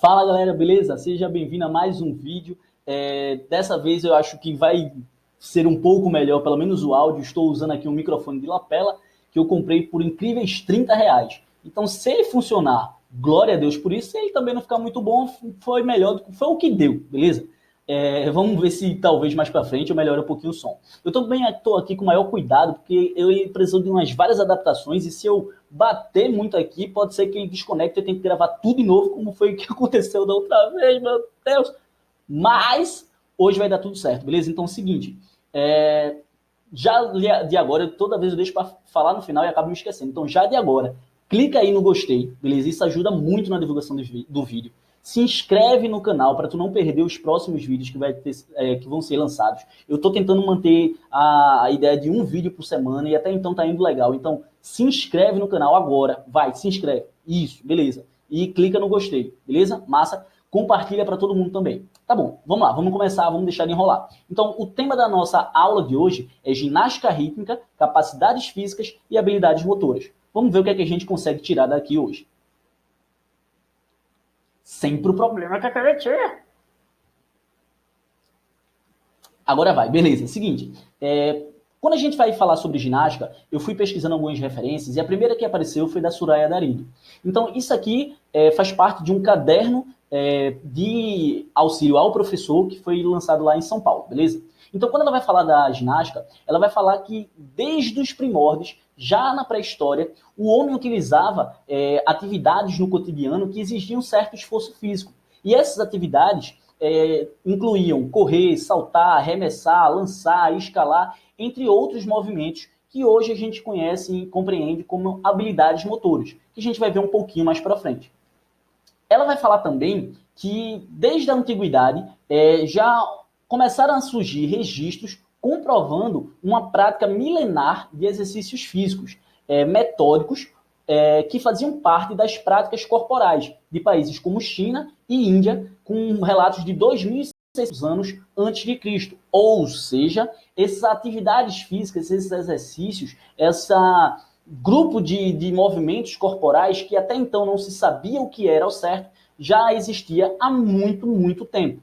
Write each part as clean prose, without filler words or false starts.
Fala galera, beleza? Seja bem-vindo a mais um vídeo. Dessa vez eu acho que vai ser um pouco melhor, pelo menos o áudio. Estou usando aqui um microfone de lapela que eu comprei por incríveis R$ 30. Então, se ele funcionar, glória a Deus por isso. Se ele também não ficar muito bom, foi melhor, foi o que deu, beleza? Vamos ver se talvez mais para frente eu melhore um pouquinho o som. Eu também estou aqui com o maior cuidado, porque eu preciso de umas várias adaptações, e se eu bater muito aqui, pode ser que ele desconecte e eu tenho que gravar tudo de novo, como foi o que aconteceu da outra vez, meu Deus. Mas hoje vai dar tudo certo, beleza? Então é o seguinte, já de agora, toda vez eu deixo para falar no final e acabo me esquecendo. Então já de agora, clica aí no gostei, beleza? Isso ajuda muito na divulgação do vídeo. Se inscreve no canal para tu não perder os próximos vídeos que vão ser lançados. Eu estou tentando manter a ideia de um vídeo por semana e até então tá indo legal. Então se inscreve no canal agora, vai, se inscreve. Isso, beleza. E clica no gostei, beleza? Massa. Compartilha para todo mundo também. Tá bom, vamos lá, vamos começar, vamos deixar de enrolar. Então, o tema da nossa aula de hoje é ginástica rítmica, capacidades físicas e habilidades motoras. Vamos ver o que é que a gente consegue tirar daqui hoje. Sempre o problema que eu tinha. Agora vai, beleza. Seguinte, quando a gente vai falar sobre ginástica, eu fui pesquisando algumas referências e a primeira que apareceu foi da Soraya Darido. Então, isso aqui faz parte de um caderno de auxílio ao professor que foi lançado lá em São Paulo, beleza? Então, quando ela vai falar da ginástica, ela vai falar que desde os primórdios, já na pré-história, o homem utilizava atividades no cotidiano que exigiam certo esforço físico. E essas atividades incluíam correr, saltar, arremessar, lançar, escalar, entre outros movimentos que hoje a gente conhece e compreende como habilidades motoras, que a gente vai ver um pouquinho mais para frente. Ela vai falar também que desde a antiguidade já começaram a surgir registros comprovando uma prática milenar de exercícios físicos metódicos que faziam parte das práticas corporais de países como China e Índia, com relatos de 2.600 anos antes de Cristo. Ou seja, essas atividades físicas, esses exercícios, esse grupo de movimentos corporais que até então não se sabia o que era ao certo, já existia há muito, muito tempo.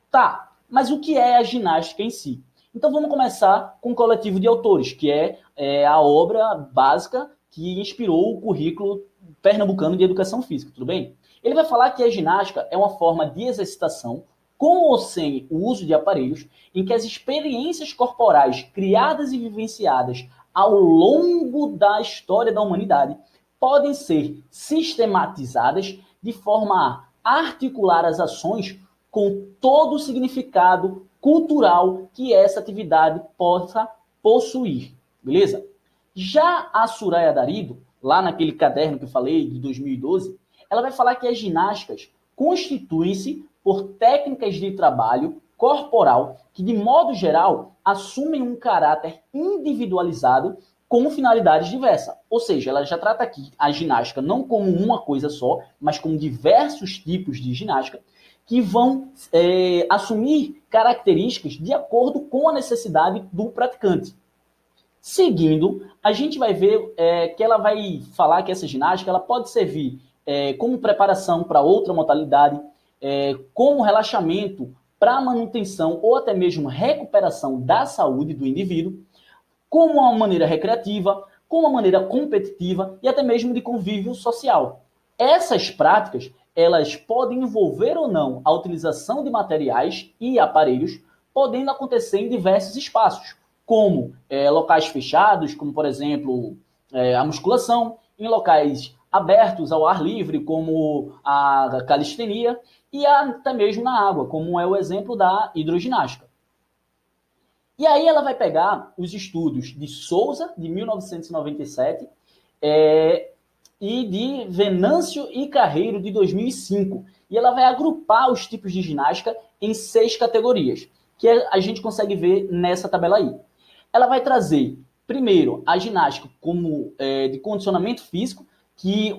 Tá, mas o que é a ginástica em si? Então vamos começar com o coletivo de autores, que é a obra básica que inspirou o currículo pernambucano de educação física, tudo bem? Ele vai falar que a ginástica é uma forma de exercitação, com ou sem o uso de aparelhos, em que as experiências corporais criadas e vivenciadas ao longo da história da humanidade podem ser sistematizadas de forma a articular as ações com todo o significado cultural que essa atividade possa possuir, beleza? Já a Soraya Darido, lá naquele caderno que eu falei, de 2012, ela vai falar que as ginásticas constituem-se por técnicas de trabalho corporal que, de modo geral, assumem um caráter individualizado com finalidades diversas. Ou seja, ela já trata aqui a ginástica não como uma coisa só, mas como diversos tipos de ginástica que vão assumir características de acordo com a necessidade do praticante. Seguindo, a gente vai ver que ela vai falar que essa ginástica ela pode servir como preparação para outra modalidade, como relaxamento para manutenção ou até mesmo recuperação da saúde do indivíduo, como uma maneira recreativa, como uma maneira competitiva e até mesmo de convívio social. Essas práticas, elas podem envolver ou não a utilização de materiais e aparelhos, podendo acontecer em diversos espaços, como locais fechados, como por exemplo a musculação, em locais abertos ao ar livre, como a calistenia, e até mesmo na água, como é o exemplo da hidroginástica. E aí ela vai pegar os estudos de Souza, de 1997, e de Venâncio e Carreiro, de 2005. E ela vai agrupar os tipos de ginástica em 6 categorias, que a gente consegue ver nessa tabela aí. Ela vai trazer, primeiro, a ginástica como de condicionamento físico, que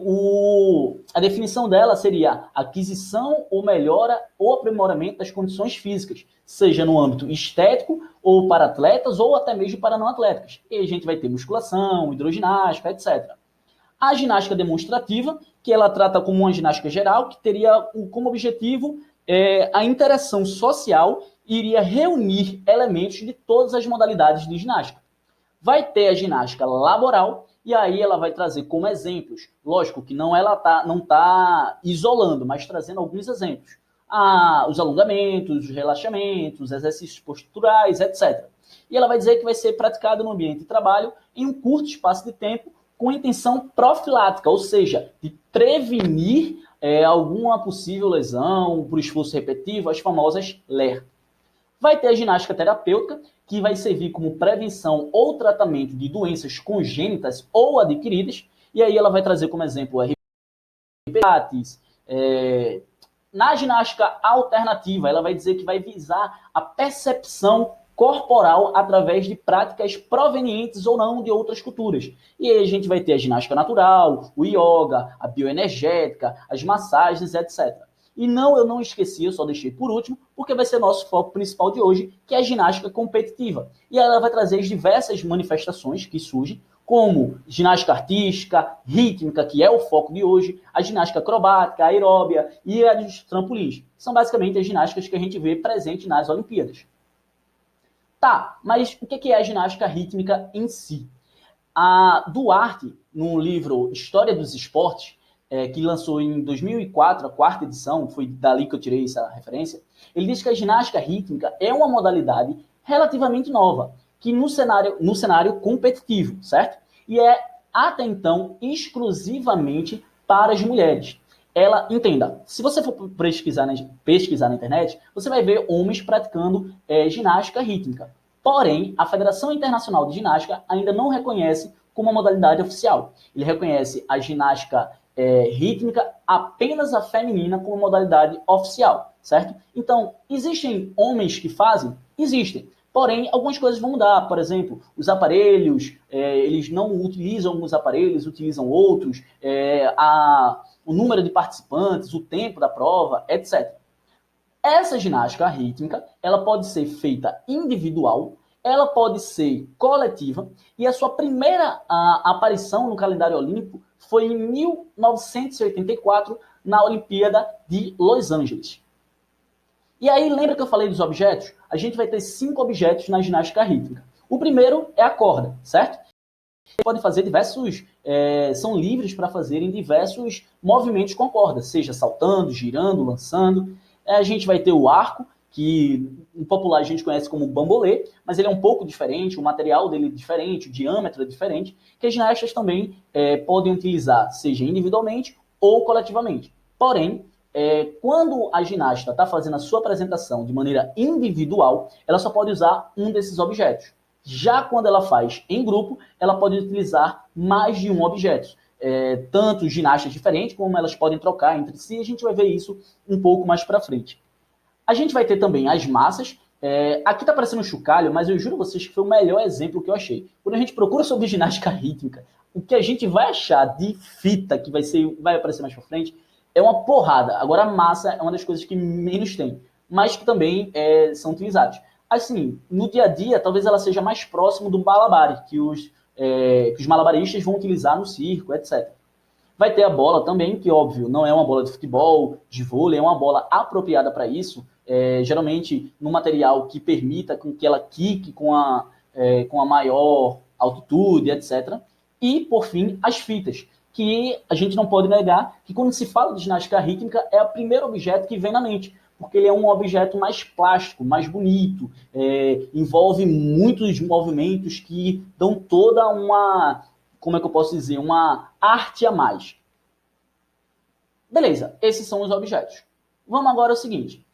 a definição dela seria aquisição ou melhora ou aprimoramento das condições físicas, seja no âmbito estético, ou para atletas, ou até mesmo para não atletas. E a gente vai ter musculação, hidroginástica, etc. A ginástica demonstrativa, que ela trata como uma ginástica geral, que teria como objetivo a interação social e iria reunir elementos de todas as modalidades de ginástica. Vai ter a ginástica laboral, e aí ela vai trazer como exemplos, lógico que não está isolando, mas trazendo alguns exemplos. Os alongamentos, os relaxamentos, os exercícios posturais, etc. E ela vai dizer que vai ser praticado no ambiente de trabalho em um curto espaço de tempo, com intenção profilática, ou seja, de prevenir alguma possível lesão por esforço repetitivo, as famosas LER. Vai ter a ginástica terapêutica, que vai servir como prevenção ou tratamento de doenças congênitas ou adquiridas, e aí ela vai trazer como exemplo Pilates. Na ginástica alternativa, ela vai dizer que vai visar a percepção corporal através de práticas provenientes ou não de outras culturas. E aí a gente vai ter a ginástica natural, o yoga, a bioenergética, as massagens, etc. E não, eu não esqueci, eu só deixei por último, porque vai ser nosso foco principal de hoje, que é a ginástica competitiva. E ela vai trazer as diversas manifestações que surgem, como ginástica artística, rítmica, que é o foco de hoje, a ginástica acrobática, a aeróbia e a dos trampolins. São basicamente as ginásticas que a gente vê presente nas Olimpíadas. Tá, mas o que é a ginástica rítmica em si? A Duarte, no livro História dos Esportes, que lançou em 2004, a quarta edição, foi dali que eu tirei essa referência, ele diz que a ginástica rítmica é uma modalidade relativamente nova, que no cenário competitivo, certo? E é, até então, exclusivamente para as mulheres. Ela, entenda, se você for pesquisar na internet, você vai ver homens praticando ginástica rítmica. Porém, a Federação Internacional de Ginástica ainda não reconhece como uma modalidade oficial. Ele reconhece a ginástica rítmica, apenas a feminina, como modalidade oficial, certo? Então, existem homens que fazem? Existem. Porém, algumas coisas vão mudar. Por exemplo, os aparelhos, eles não utilizam alguns aparelhos, utilizam outros, o número de participantes, o tempo da prova, etc. Essa ginástica rítmica, ela pode ser feita individual, ela pode ser coletiva, e a sua primeira aparição no calendário olímpico foi em 1984, na Olimpíada de Los Angeles. E aí, lembra que eu falei dos objetos? A gente vai ter 5 objetos na ginástica rítmica. O primeiro é a corda, certo? Você pode fazer diversos, são livres para fazerem diversos movimentos com corda, seja saltando, girando, lançando. A gente vai ter o arco, que em popular a gente conhece como bambolê, mas ele é um pouco diferente, o material dele é diferente, o diâmetro é diferente, que as ginastas também podem utilizar, seja individualmente ou coletivamente. Porém, quando a ginasta está fazendo a sua apresentação de maneira individual, ela só pode usar um desses objetos. Já quando ela faz em grupo, ela pode utilizar mais de um objeto. Tanto ginastas diferentes, como elas podem trocar entre si, a gente vai ver isso um pouco mais para frente. A gente vai ter também as massas. Aqui está parecendo um chocalho, mas eu juro a vocês que foi o melhor exemplo que eu achei. Quando a gente procura sobre ginástica rítmica, o que a gente vai achar de fita, que vai aparecer mais para frente, é uma porrada. Agora a massa é uma das coisas que menos tem, mas que também são utilizadas. Assim, no dia a dia, talvez ela seja mais próximo do balabari, que os malabaristas vão utilizar no circo, etc. Vai ter a bola também, que óbvio, não é uma bola de futebol, de vôlei, é uma bola apropriada para isso, geralmente num material que permita com que ela quique com a maior altitude, etc. E, por fim, as fitas, que a gente não pode negar que quando se fala de ginástica rítmica é o primeiro objeto que vem na mente, porque ele é um objeto mais plástico, mais bonito, envolve muitos movimentos que dão toda uma, como é que eu posso dizer, uma arte a mais. Beleza, esses são os objetos. Vamos agora ao seguinte,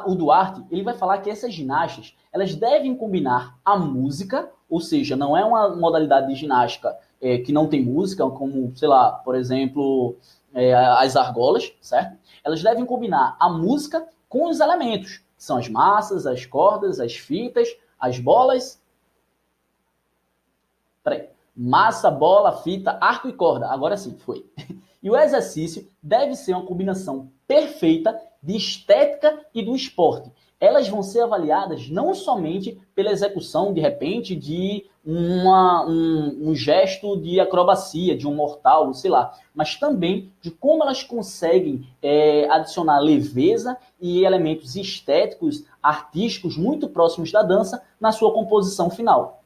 o Duarte, ele vai falar que essas ginastas, elas devem combinar a música, ou seja, não é uma modalidade de ginástica que não tem música, como, sei lá, por exemplo, as argolas, certo? Elas devem combinar a música com os elementos, que são as massas, as cordas, as fitas, as bolas. Massa, bola, fita, arco e corda. Agora sim, foi. E o exercício deve ser uma combinação perfeita de estética e do esporte. Elas vão ser avaliadas não somente pela execução, de repente, de um gesto de acrobacia, de um mortal, sei lá, mas também de como elas conseguem adicionar leveza e elementos estéticos, artísticos muito próximos da dança na sua composição final.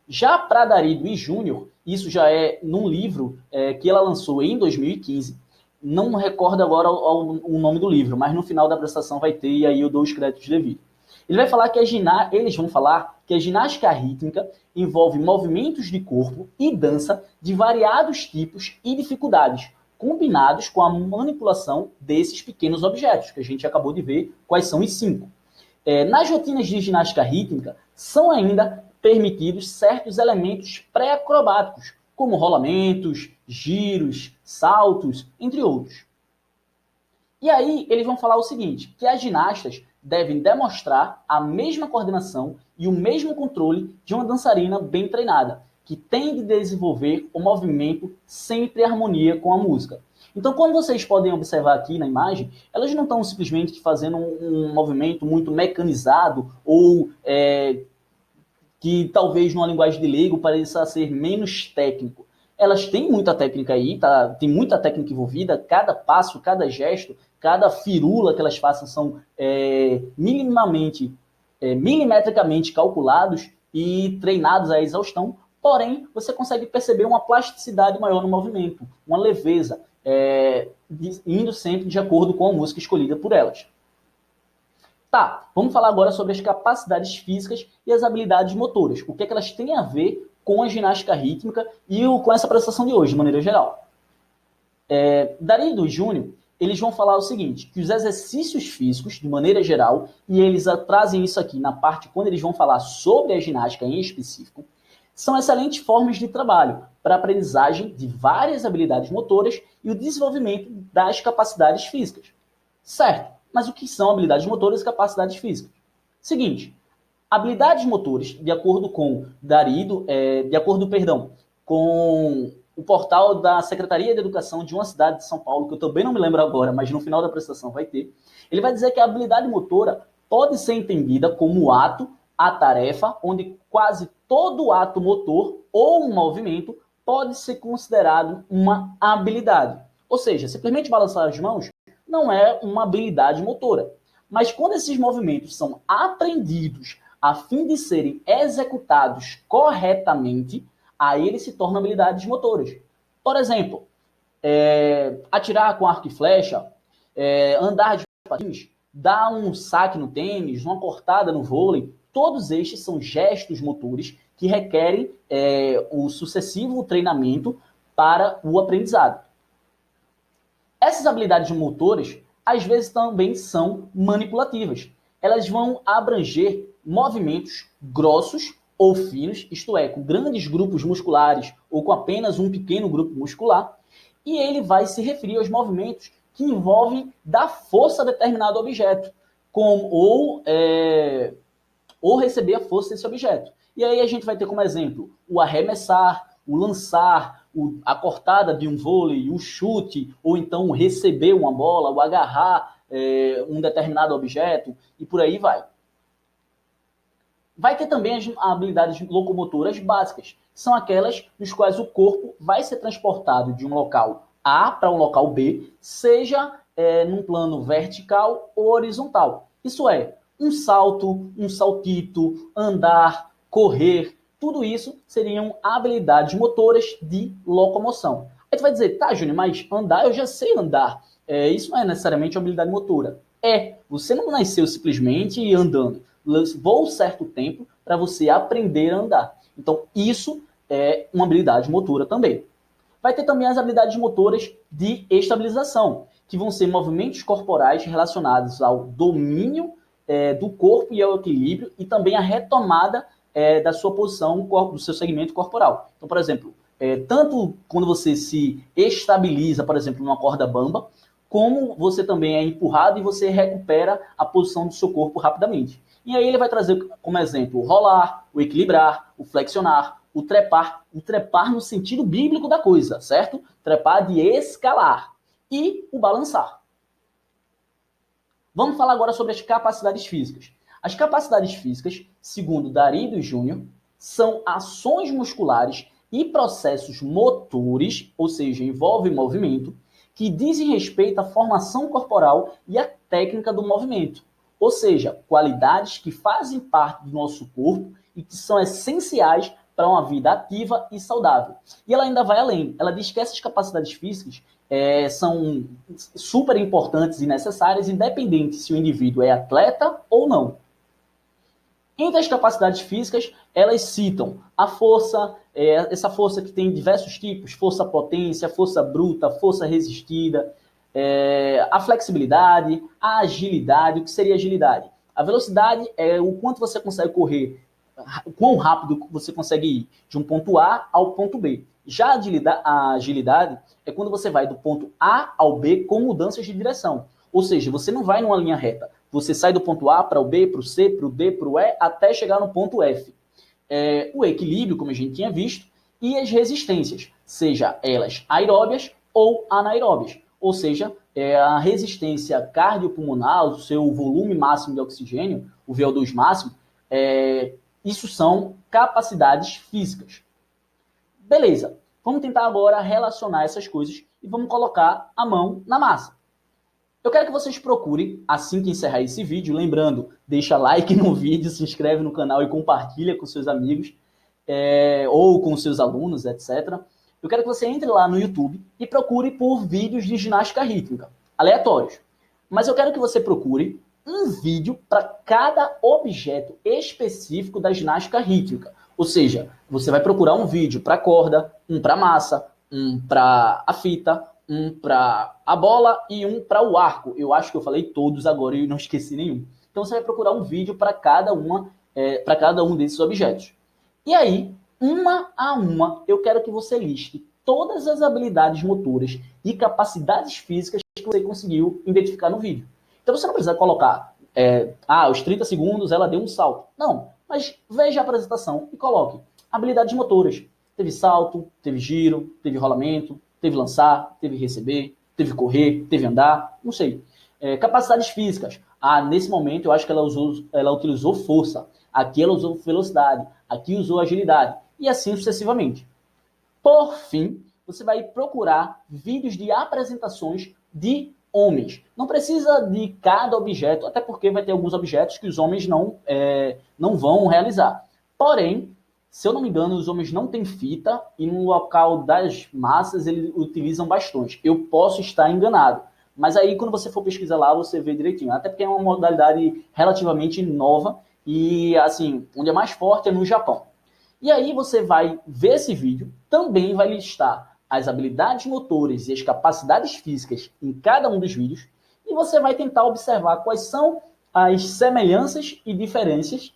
Já para Darido e Júnior, isso já é num livro que ela lançou em 2015, não recordo agora o nome do livro, mas no final da apresentação vai ter e aí eu dou os créditos devidos. Eles vão falar que a ginástica rítmica envolve movimentos de corpo e dança de variados tipos e dificuldades, combinados com a manipulação desses pequenos objetos, que a gente acabou de ver quais são os 5. Nas rotinas de ginástica rítmica, são ainda permitidos certos elementos pré-acrobáticos, como rolamentos, giros, saltos, entre outros. E aí eles vão falar o seguinte, que as ginastas devem demonstrar a mesma coordenação e o mesmo controle de uma dançarina bem treinada, que tem de desenvolver o movimento sempre em harmonia com a música. Então, como vocês podem observar aqui na imagem, elas não estão simplesmente fazendo um movimento muito mecanizado ou que talvez numa linguagem de leigo pareça ser menos técnico. Elas têm muita técnica aí, tá? Tem muita técnica envolvida, cada passo, cada gesto, cada firula que elas façam são milimetricamente calculados e treinados à exaustão, porém, você consegue perceber uma plasticidade maior no movimento, uma leveza, indo sempre de acordo com a música escolhida por elas. Tá, vamos falar agora sobre as capacidades físicas e as habilidades motoras. O que é que elas têm a ver com a ginástica rítmica e com essa apresentação de hoje, de maneira geral. Darido e Júnior, eles vão falar o seguinte, que os exercícios físicos, de maneira geral, e eles trazem isso aqui na parte quando eles vão falar sobre a ginástica em específico, são excelentes formas de trabalho para a aprendizagem de várias habilidades motoras e o desenvolvimento das capacidades físicas. Certo, mas o que são habilidades motoras e capacidades físicas? Seguinte, habilidades motoras, de acordo com Darido, com o portal da Secretaria de Educação de uma cidade de São Paulo, que eu também não me lembro agora, mas no final da apresentação vai ter, ele vai dizer que a habilidade motora pode ser entendida como o ato, a tarefa, onde quase todo ato motor ou um movimento pode ser considerado uma habilidade. Ou seja, simplesmente balançar as mãos não é uma habilidade motora. Mas quando esses movimentos são aprendidos a fim de serem executados corretamente, aí eles se tornam habilidades motoras. Por exemplo, atirar com arco e flecha, andar de patins, dar um saque no tênis, uma cortada no vôlei, todos estes são gestos motores que requerem o sucessivo treinamento para o aprendizado. Essas habilidades motoras, às vezes, também são manipulativas. Elas vão abranger movimentos grossos ou finos, isto é, com grandes grupos musculares ou com apenas um pequeno grupo muscular, e ele vai se referir aos movimentos que envolvem dar força a determinado objeto, ou receber a força desse objeto. E aí a gente vai ter como exemplo o arremessar, o lançar, a cortada de um vôlei, o chute, ou então receber uma bola, o agarrar um determinado objeto, e por aí vai. Vai ter também as habilidades locomotoras básicas, que são aquelas nos quais o corpo vai ser transportado de um local A para um local B, seja num plano vertical ou horizontal. Isso é, um salto, um saltito, andar, correr, tudo isso seriam habilidades motoras de locomoção. Aí tu vai dizer, tá, Júnior, mas andar eu já sei andar. Isso não é necessariamente uma habilidade motora. Você não nasceu simplesmente andando. Levou um certo tempo para você aprender a andar. Então, isso é uma habilidade motora também. Vai ter também as habilidades motoras de estabilização, que vão ser movimentos corporais relacionados ao domínio do corpo e ao equilíbrio, e também a retomada da sua posição, do seu segmento corporal. Então, por exemplo, tanto quando você se estabiliza, por exemplo, numa corda bamba, como você também é empurrado e você recupera a posição do seu corpo rapidamente. E aí ele vai trazer como exemplo o rolar, o equilibrar, o flexionar, o trepar no sentido bíblico da coisa, certo? Trepar de escalar e o balançar. Vamos falar agora sobre as capacidades físicas. As capacidades físicas, segundo Darido e Júnior, são ações musculares e processos motores, ou seja, envolve movimento, que dizem respeito à formação corporal e à técnica do movimento. Ou seja, qualidades que fazem parte do nosso corpo e que são essenciais para uma vida ativa e saudável. E ela ainda vai além. Ela diz que essas capacidades físicas são super importantes e necessárias, independente se o indivíduo é atleta ou não. Entre as capacidades físicas, elas citam a força, essa força que tem diversos tipos, força potência, força bruta, força resistida, a flexibilidade, a agilidade. O que seria agilidade? A velocidade é o quanto você consegue correr, o quão rápido você consegue ir de um ponto A ao ponto B. Já a agilidade é quando você vai do ponto A ao B com mudanças de direção. Ou seja, você não vai numa linha reta. Você sai do ponto A para o B, para o C, para o D, para o E, até chegar no ponto F. O equilíbrio, como a gente tinha visto, e as resistências, seja elas aeróbias ou anaeróbias. Ou seja, a resistência cardiopulmonar, o seu volume máximo de oxigênio, o VO2 máximo, isso são capacidades físicas. Beleza, vamos tentar agora relacionar essas coisas e vamos colocar a mão na massa. Eu quero que vocês procurem, assim que encerrar esse vídeo, lembrando, deixa like no vídeo, se inscreve no canal e compartilha com seus amigos, ou com seus alunos, etc. Eu quero que você entre lá no YouTube e procure por vídeos de ginástica rítmica, aleatórios. Mas eu quero que você procure um vídeo para cada objeto específico da ginástica rítmica. Ou seja, você vai procurar um vídeo para corda, um para massa, um para a fita, um para a bola e um para o arco. Eu acho que eu falei todos agora e não esqueci nenhum. Então você vai procurar um vídeo para cada um desses objetos. E aí, uma a uma, eu quero que você liste todas as habilidades motoras e capacidades físicas que você conseguiu identificar no vídeo. Então você não precisa colocar, aos 30 segundos ela deu um salto. Não, mas veja a apresentação e coloque habilidades motoras. Teve salto, teve giro, teve rolamento, teve lançar, teve receber, teve correr, teve andar, não sei. Capacidades físicas. Nesse momento eu acho que ela utilizou força. Aqui ela usou velocidade. Aqui usou agilidade. E assim sucessivamente. Por fim, você vai procurar vídeos de apresentações de homens. Não precisa de cada objeto, até porque vai ter alguns objetos que os homens não vão realizar. Porém, se eu não me engano, os homens não têm fita e no local das massas eles utilizam bastões. Eu posso estar enganado, mas aí quando você for pesquisar lá, você vê direitinho. Até porque é uma modalidade relativamente nova e, assim, onde é mais forte é no Japão. E aí você vai ver esse vídeo, também vai listar as habilidades motoras e as capacidades físicas em cada um dos vídeos e você vai tentar observar quais são as semelhanças e diferenças,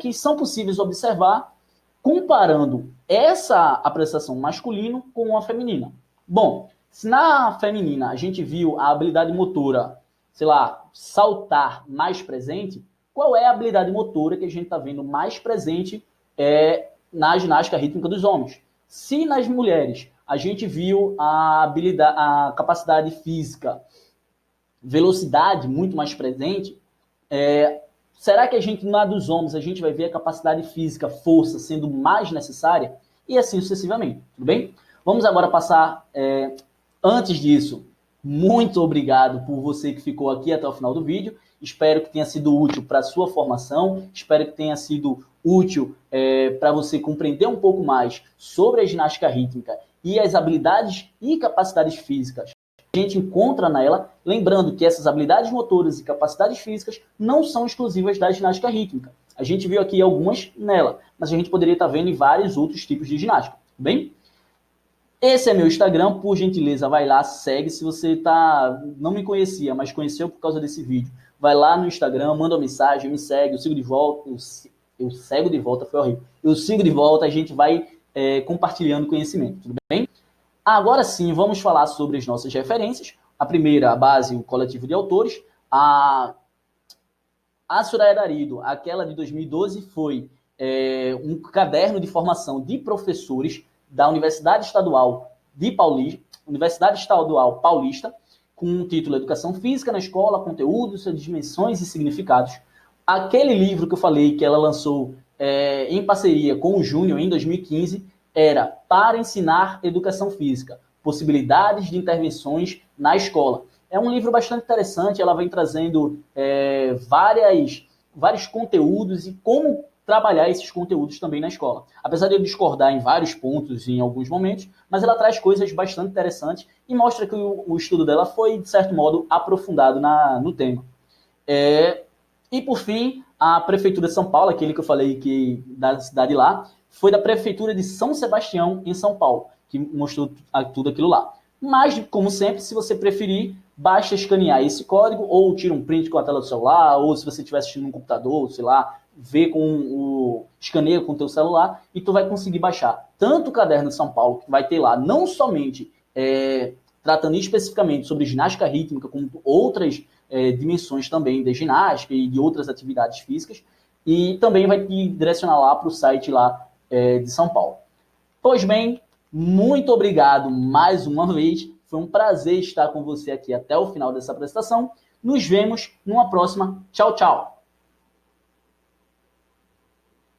que são possíveis observar comparando essa apresentação masculina com a feminina. Bom, se na feminina a gente viu a habilidade motora, sei lá, saltar mais presente, qual é a habilidade motora que a gente está vendo mais presente na ginástica rítmica dos homens? Se nas mulheres a gente viu a capacidade física, velocidade muito mais presente, será que na dos homens a gente vai ver a capacidade física, força sendo mais necessária? E assim sucessivamente, tudo bem? Vamos agora passar, antes disso, muito obrigado por você que ficou aqui até o final do vídeo. Espero que tenha sido útil para a sua formação, espero que tenha sido útil para você compreender um pouco mais sobre a ginástica rítmica e as habilidades e capacidades físicas que a gente encontra nela, lembrando que essas habilidades motoras e capacidades físicas não são exclusivas da ginástica rítmica. A gente viu aqui algumas nela, mas a gente poderia estar vendo em vários outros tipos de ginástica, bem? Esse é meu Instagram, por gentileza, vai lá, segue. Se você não me conhecia, mas conheceu por causa desse vídeo, vai lá no Instagram, manda uma mensagem, me segue, eu sigo de volta, eu sigo de volta, foi horrível. Eu sigo de volta, a gente vai compartilhando conhecimento, tudo bem? Agora sim, vamos falar sobre as nossas referências. A primeira, a base, o coletivo de autores. A Soraya Darido, aquela de 2012, foi um caderno de formação de professores da Universidade Estadual Paulista, com o título Educação Física na Escola, Conteúdos, Dimensões e Significados. Aquele livro que eu falei que ela lançou em parceria com o Júnior em 2015 era Para Ensinar Educação Física, Possibilidades de Intervenções na Escola. É um livro bastante interessante, ela vem trazendo vários conteúdos e como trabalhar esses conteúdos também na escola. Apesar de eu discordar em vários pontos, em alguns momentos, mas ela traz coisas bastante interessantes e mostra que o estudo dela foi, de certo modo, aprofundado no tema. E, por fim, a Prefeitura de São Paulo, aquele que eu falei que da cidade lá, foi da Prefeitura de São Sebastião, em São Paulo, que mostrou tudo aquilo lá. Mas, como sempre, se você preferir, basta escanear esse código, ou tira um print com a tela do celular, ou se você estiver assistindo no computador, sei lá, escaneia com o teu celular, e tu vai conseguir baixar tanto o Caderno de São Paulo, que vai ter lá não somente tratando especificamente sobre ginástica rítmica, como outras dimensões também de ginástica e de outras atividades físicas, e também vai te direcionar lá para o site lá de São Paulo. Pois bem, muito obrigado mais uma vez, foi um prazer estar com você aqui até o final dessa apresentação. Nos vemos numa próxima. Tchau, tchau!